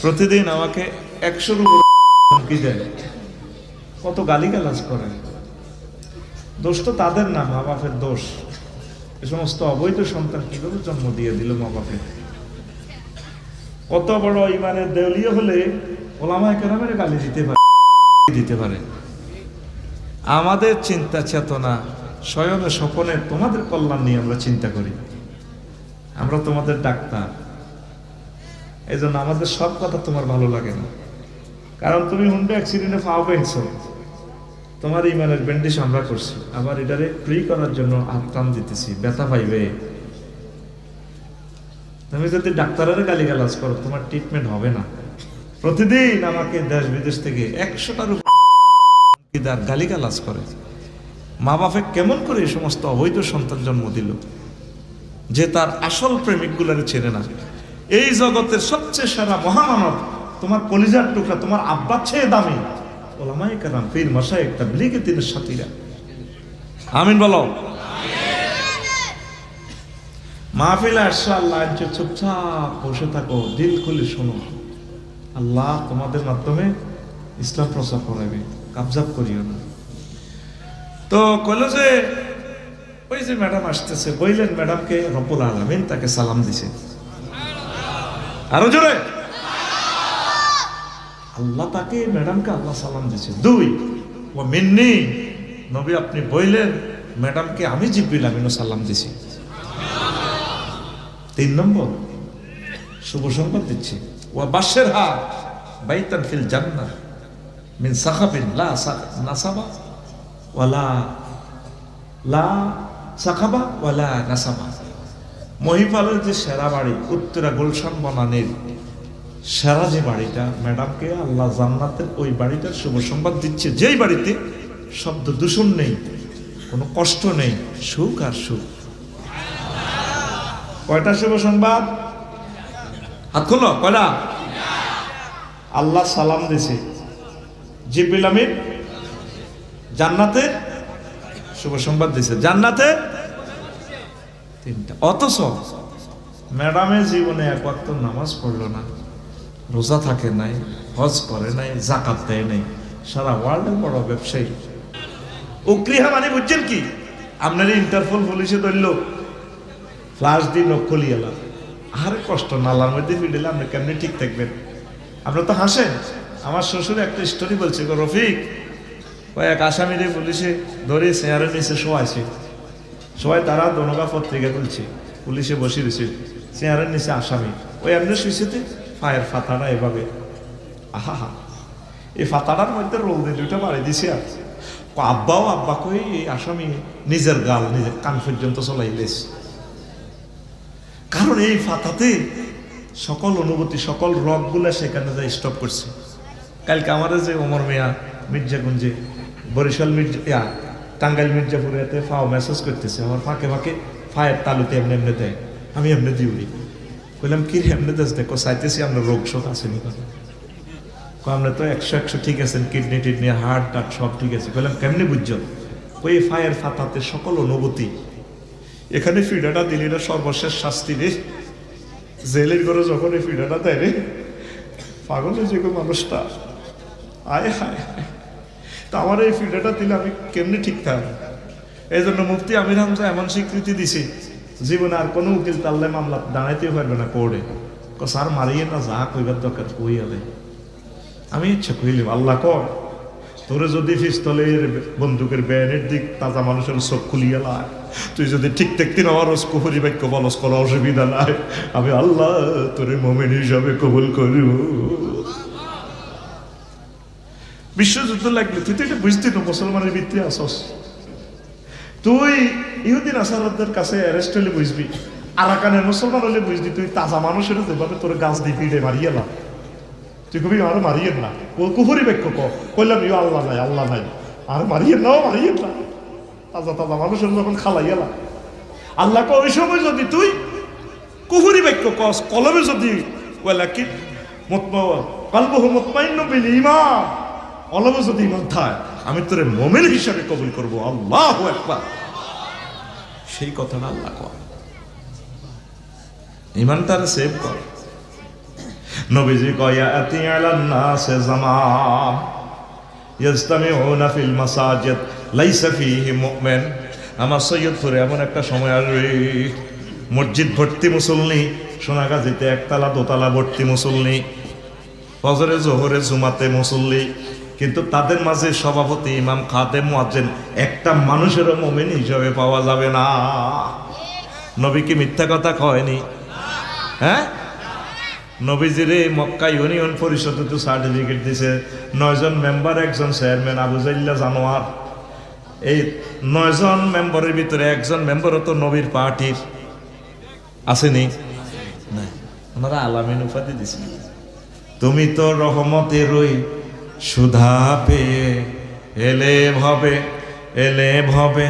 প্রতিদিন আমাকে 100-র উপরে হুমকি দেয়, কত গালিগালাজ করে। দোষ তো তাদের না, মা বাপের দোষ। এ সমস্ত অবৈধ সন্তান কিভাবে জন্ম দিয়ে দিল মা বাপের। কত বড় ইমানের দেউলিয়া হলে ওলামায়ে কেরামের গালি দিতে পারে। আমাদের চিন্তা চেতনা শয়নে স্বপনে তোমাদের কল্যাণ নিয়ে আমরা চিন্তা করি। আমরা তোমাদের ডাক্তার, এই জন্য আমাদের সব কথা তোমার ভালো লাগে না। কারণ তুমি হুন্ডা অ্যাক্সিডেন্টে পা ভেঙছো, তোমার ইমানের ব্যান্ডেজ আমরা করছি, আবার এটারে ফ্রি করার জন্য আত্মান দিতেছি, ব্যথা পাইবে। তুমি যদি ডাক্তারের গালিগালাজ করো, তোমার ট্রিটমেন্ট হবে না। প্রতিদিন আমাকে দেশ বিদেশ থেকে 100টার উপর গালিগালাজ করে। মা বাপে কেমন করে এই সমস্ত অবৈধ সন্তান জন্ম দিল, যে তার আসল প্রেমিকগুলারে চেনে না। এই জগতের সবচেয়ে সেরা মহামানব, তোমার কলিজার টুকরা, তোমার আব্বার চেয়ে দামি ওলামায়ে কেরাম, পীর মাশায়েখ, তাবলীগের দিনের সাথীরা। আমিন বলো। মাহফিলে আসছো, আল্লাহ চুপচাপ বসে থাকো, দিল খুলে শোনো। আল্লাহ তোমাদের মাধ্যমে ইসলাম প্রচার করাবে, কাবজাব করিও না। তো কইল যে ওই যে ম্যাডাম আসতেছে, বললেন ম্যাডামকে রব্বুল আলামিন তাকে সালাম দিছে। আরো জোরে, আল্লাহ তাকে, ম্যাডামকে আল্লাহ সালাম দিছে। 2, ও মিন্নি, নবী আপনি বললেন ম্যাডামকে আমি জিবরিল আমিনও সালাম দিছি। 3 নম্বর শুভ সংবাদ দিচ্ছি, ওয়া বাশশিরহা বাইতান ফিল জান্নাহ মিন সাখাবিন লা নাসাবা ওয়ালা লা সাখাবা ওয়ালা নাসাবা। মহিপালের যে সেরা বাড়ি, উত্তরা গুলশান বনানীর সেরা যে বাড়িটা, ম্যাডামকে আল্লাহ জান্নাতের ওই বাড়িটার শুভ সংবাদ দিচ্ছে, যেই বাড়িতে শব্দ দূষণ নেই, কোনো কষ্ট নেই, সুখ আর সুখ। কয়টা শুভ সংবাদ? হাত খোলো, কয়টা? আল্লাহ সালাম দিছে, জিবরিল আমিন জান্নাতে শুভ সংবাদ দিছে, জান্নাতে 3টা। অথচ ম্যাডামের জীবনে এক ওয়াক্ত নামাজ পড়লো না, রোজা থাকে নাই, হজ করে নাই, যাকাত দেয় নাই, সারা ওয়ার্ল্ডের বড় ব্যবসায়ী। উকরিহা মানে বুঝছেন কি? আপনার ইন্টারপোল পুলিশে ধরলো, ফ্লাশ দিয়ে নখ খুলিয়ে এলাম। আরে কষ্ট, নালার মধ্যে ফিরলে আপনি কেমনি ঠিক থাকবেন? আপনার তো হাসেন। আমার শ্বশুর একটা স্টোরি বলছে, গো রফিক, এক আসামিরে পুলিশে ধরে চেয়ারের নিচে শোয়াইছে, সবাই তারা দনগা পত্রিকা তুলছে, পুলিশে বসে দিছে, চেয়ারের নিচে আসামি, ওই এমনি শুয়েছেতে পায়ের ফাতাটা এভাবে, আহা, এই ফাতাটার মধ্যে রোল দিয়ে 2টা বাড়ি দিছে। আর আব্বাও আব্বা কই, এই আসামি নিজের গাল নিজের কান পর্যন্ত চলাইলেস। কারণ এই ফাতাতে সকল অনুভূতি, সকল রগগুলা সেখানে যায় স্টপ করছে। কালকে আমাদের যে ওমর মিয়া মির্জাগঞ্জে, বরিশাল মির্জা, টাঙ্গাইল মির্জাপুরে এতে ফাও মেসেজ করতেছে, আমার ফাঁকে ফাঁকে ফায়ের তালুতে এমনি এমনি দেয়, আমি এমনি দিউরি। বললাম কি রে এমনি দেশ? দেখো চাইতেছি আমরা রোগ শোক আসেনি কথা, আমরা তো 100 ঠিক আছেন, কিডনি টিডনি হার্ট টার্ট সব ঠিক আছে। বললাম কেমনি বুঝছো? ওই ফায়ের ফাতাতে সকল অনুভূতি, এখানে ফিডাটা দিলি না সর্বশেষ শাস্তি রে, জেলের ঘরে যখন এই ফিডাটা দেয় রে, পাগল হয়ে যে মানুষটা, আয় হায়। তা আমার এই ফিডাটা দিলে আমি কেমনি ঠিক থাকবো? এই জন্য মুফতি আমির হামজা এমন স্বীকৃতি দিছে, জীবনে আর কোনো উকিল তাল্লে মামলা দাঁড়াইতেও পারবে না কোর্টে। স্যার মারিয়ে না, যা কইবার দরকার কই আলে। আমি ইচ্ছা কইলাম, আল্লাহ কর তোরে যদি পিস্তলের বন্দুকের ব্যানের দিক তাজা মানুষের চোখ খুলিয়ে লাই, তুই যদি ঠিক থাকতি না আমার কুফরি বাক্য বলস, কোনো অসুবিধা নাই, আমি আল্লাহ তোরে মুমিন হিসাবে কবুল করব। বিশ্বযুদ্ধ লাগলে তুই তো এটা বুঝতি না, মুসলমানের ভিত্তি আসস। তুই ইহুদিন আসারদের কাছে অ্যারেস্ট হলে বুঝবি, আরাকানের মুসলমান হলে বুঝবি, তুই তাজা মানুষের যেভাবে তোর গাছ দিয়ে পিঠে মারিয়ে না, তুই কবি আরো মারিয়েন না, ও কুফরি বাক্য কইলাম ইউ আল্লাহ নাই, আল্লাহ নাই, আর মারিয়েন না, মারিয়েন না, তাজা তাজা মানুষের যখন খালাইয়ালা। আল্লাহ ক ওই সময় যদি তুই কুফরি বাক্য কস, কলমে যদি ওয়ালাকি কলবুহু মুতমাইন্নুন বিল ঈমান, কলমে যদি ঈমান থাকে, আমি তোরে মুমিন হিসাবে কবুল করব। আল্লাহু আকবার। সেই কথাটা আল্লাহ কয়, ঈমানটারে সেভ কর। নবীজি কয়া আতি আলান নাসে জামান ইয়াজতামিউনা ফিল মাসাজিদ লাইসা ফীহি মুমিন। আমার সৈয়দপুরে এমন একটা সময় আসবে মসজিদ ভর্তি মুসল্লি, সোনাগাজীতে একতলা দোতলা ভর্তি মুসল্লি, ফজরে জোহরে জুমাতে মুসল্লি, কিন্তু তাদের মাঝে সভাপতি ইমাম খাদেম মুয়াজ্জিন একটা মানুষেরও মুমিন হিসাবে পাওয়া যাবে না। নবী কি মিথ্যা কথা কয়নি? হ্যাঁ, নবীজিরে মক্কা ইউনিয়ন পরিষদে তো সার্টিফিকেট দিছে, 9 জন মেম্বার, একজন চেয়ারম্যান আবু জাইল্লা জানোয়ার। এই 9 জন মেম্বারের ভিতরে একজন মেম্বারও তো নবীর পার্টির আসেনি, না, ওনারা আলামিন উপাধি দিছে। তুমি তো রহমতেরই সুধা পেয়ে এলে ভবে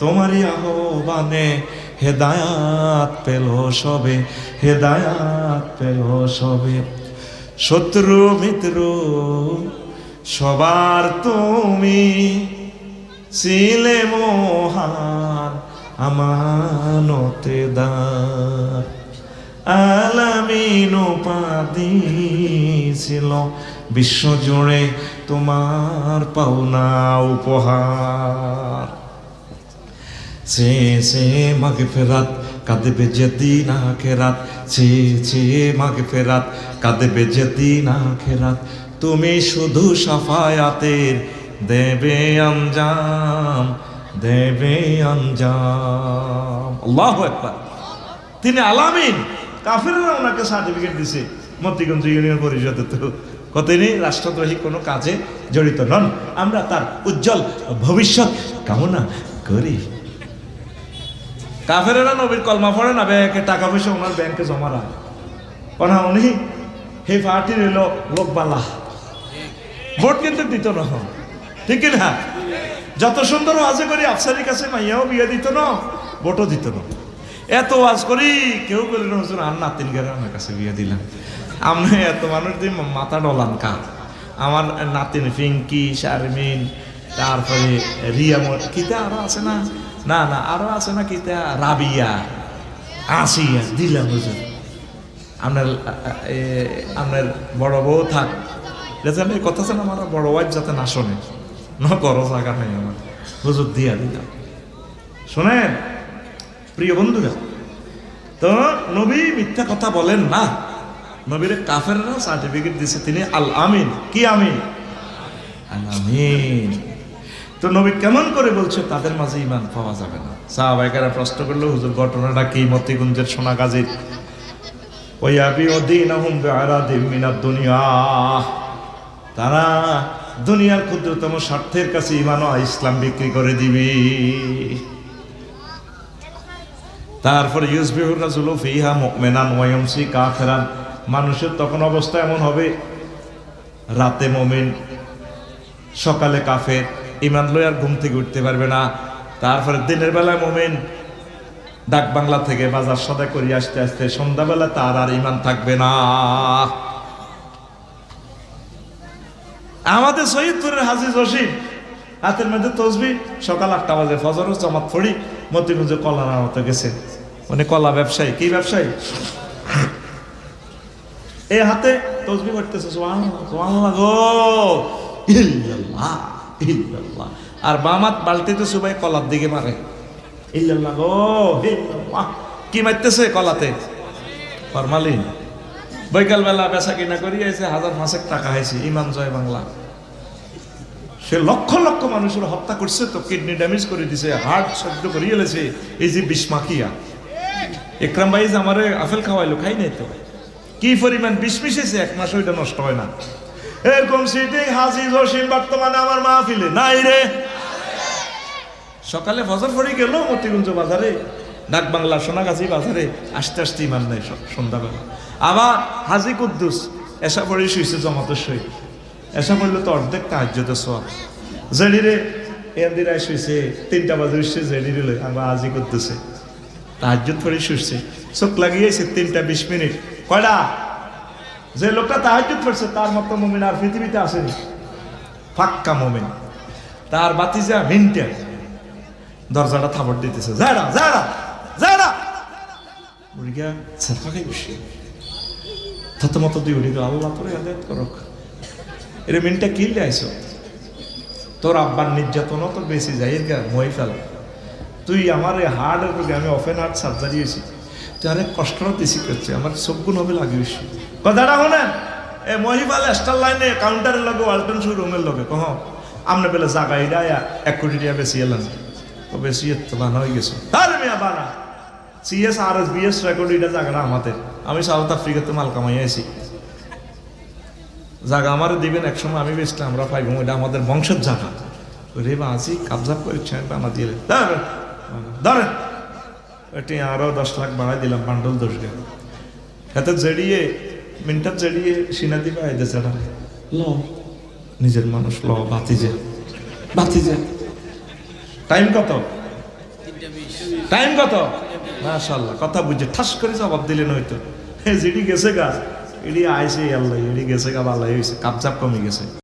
তোমারই আহ্বানে হেদায়াত পেল সবে। শত্রু মিত্র সবার তুমি ছিলে মহান আমানতেদার। আলামিন উপাধি ছিল বিশ্বজুড়ে তোমার পাওনা উপহার। সে মাগফিরাত কাঁদবে যেদিন আখিরাত, সে মাগফিরাত কাঁদবে যেদিন আখিরাত। তুমি শুধু শাফায়াতের দেবে আঞ্জাম। আল্লাহু আকবার। তিনি আলামিন, কাফেররা ওনাকে সার্টিফিকেট দিছে মতিগঞ্জ ইউনিয়ন পরিষদে। তো তিনি রাষ্ট্রদ্রোহী কোনো কাজে জড়িত নন, আমরা তার উজ্জ্বল ভবিষ্যৎ কামনা করি। কাফেরেরা নবীর কলমা পড়ে না, ব্যাংকে টাকা পয়সা ওনার ব্যাংকে জমা রাখে, কারণ উনি হে পার্টির এলো লোকবালা, ভোট কিন্তু দিত না, ঠিক না? যত সুন্দর ওয়াজে করি আফসারির কাছে মাইয়াও বিয়ে দিত না, ভোটও দিত না। এত ওয়াজ করি কেউ বললেন হুজুর আর নাতিন গেলে আমার কাছে বিয়ে দিলাম। আমি এত মানুষ দিয়ে মাথা ডলান কা, আমার নাতিন পিঙ্কি, শারমিন, তারপরে রিয়া, কিতা আরো আছে না, না আরো আছে না, কিতা রাবিয়া, আসিয়া দিলাম হুজুর। আপনার বড় বউ থাক, এই কথা আছে না, আমার বড় ওয়াইফ যাতে না শোনে, না বড় জায়গা নেই আমার, হুজুর দিয়া দিলাম। শোনেন প্রিয় বন্ধুরা, তো নবী মিথ্যা কথা বলেন না। নবীর কাফেররা সার্টিফিকেট দিছে তিনি আল আমিন। কি আমিন? আল আমিন। তো নবী কেমন করে বলছে তাদের মাঝে ঈমান পাওয়া যাবে না? সাহাবায়ে প্রশ্ন করলো, হুজুর ঘটনাটা কি? মতিগঞ্জের সোনাগাজীর ওয়াবিউদ্দিনহুম বিআরাদিম মিনাদ দুনিয়া, তারা দুনিয়ার ক্ষুদ্রতম স্বার্থের কাছে ঈমান ও ইসলাম বিক্রি করে দিবে। তারপরে ইউসবিহুর রাজুলু ফিহা মুমিনান ওয়া ইয়ামসি কাফিরান, মানুষের তখন অবস্থা এমন হবে, রাতে মুমিন সকালে কাফের, ঈমান লয়ে আর ঘুম থেকে উঠতে পারবে না। তারপরে দিনের বেলায় মুমিন ডাক বাংলা থেকে বাজার সদা করে আসতে আসতে সন্ধ্যাবেলা তার আর ঈমান থাকবে না। আমাদের সৈয়দপুরের হাজী জসিম হাতের মধ্যে তসবিহ, সকাল 8টা বাজে ফজর জামাত পড়ি মতিগঞ্জে কলা নামাতে গেছে, মানে কলা ব্যবসায়ী। কি ব্যবসায়ী? এই হাতে তসবিহ পড়তেছে, সুবহানাল্লাহ গো, ইল্লাল্লাহ ইল্লাল্লাহ, আর বাম হাত বালতিতে সুবাই কলার দিকে মারে, ইল্লাল্লাহ গো ইল্লাল্লাহ। কি মারতেছে? কলাতে ফরমালিন। বৈকাল বেলা বেচা কিনা করি আইছে, 1000-5 টাকা হয়েছে। ঈমান জয় বাংলা। সে লক্ষ লক্ষ মানুষের হত্যা করছে, তো কিডনি ড্যামেজ করে দিছে, হার্ট শব্দ করিয়ে এলেছে। এই যে বিস্মাকিয়া একরাম ভাই যে আমারে আপেল খাওয়াইলো, খাই নাই তো, কি পরিমাণ বিষ মিশেছে, 1 মাস ওইটা নষ্ট হয় না। এরকম সিটিং হাজী জসিম বর্তমানে আমার মাহফিলে নাই রে। সকালে ফজর পড়ে গেল মতিগঞ্জ বাজারে, ডাক বাংলা সোনাগাজী বাজারে, আস্তে আস্তে ঈমান নাই সন্ধ্যাবেলা। আবার হাজী কুদ্দুস এসা পড়ে শুয়েছে জমাতের সহিত, এসা পড়লে তো অর্ধেক তাহাজ্জুদের সওয়াব। জেডিরে এন্দিরায় শুয়েছে, 3টা বাজে উঠছে জেডিরে লই, আবার হাজী কুদ্দুসে তাহাজ্জুদ পড়ে শুয়েছে, চোখ লাগিয়েছে 3টা 20 মিনিট। কয়টা? যে লোকটা তাহাজ্জুদ পড়ছে তার মতো মুমিন আর পৃথিবীতে আসেনি, পাক্কা মুমিন। তার বাতিজা মিনটে দরজাটা থাপড় দিতেছে, যারা যারা যারা মুরগা সারফাকাই বসে। থত মতো দিয়ে উঠে গেল, আল্লাহ তোর হেদায়েত করুক। এর মিনটা কিনলে আইসো, তোর আব্বার নির্যাতনও তো বেশি যাই গা মই ফেল, তুই আমার এই হার্টের রোগে, আমি ওপেন হার্ট সার্জারি হয়েছি, তুই অনেক কষ্টটা বেশি করছে, আমার চোখগুণ হবে লাগিয়েছি। কথাটা শোনেন, এ মহিফাল স্টার লাইনে কাউন্টারের লগে ওয়ালটন শোরুমের লগে কহ আমনে পেলে জায়গা এটা 1 কোটি টাকা বেশি এলেন, তো বেশি তো বানা হয়ে গেছে। আরে মিয়া বানা সিএস আর এস বিএস রেকর্ড এটা জায়গাটা আমাদের, আমি সাউথ আফ্রিকাতে মাল কামাই আছি, জায়গা আমার দিবেন একসময়, আমি বেচলে আমরা পাইব, এটা আমাদের বংশের জায়গা। রে বাজি কাবজা করেছে বানা দিয়ে ধরেন, এটি আরো 10 লাখ বাড়াই দিলাম, বান্ডল 10 গেল এতে জেডিয়ে মিনটা জেডিয়ে সিনা দিবে আইতেছে ল নিজের মানুষ ল বাতি যে টাইম কত, টাইম কত, মাশাআল্লাহ কথা বুঝে ঠাস করে জবাব দিলেন হয়তো। জিডি গেছে গা, এডি আইসে আল্লাহ, এডি গেছে গা, ভালো হয়েছে, কাবজাব কমে গেছে।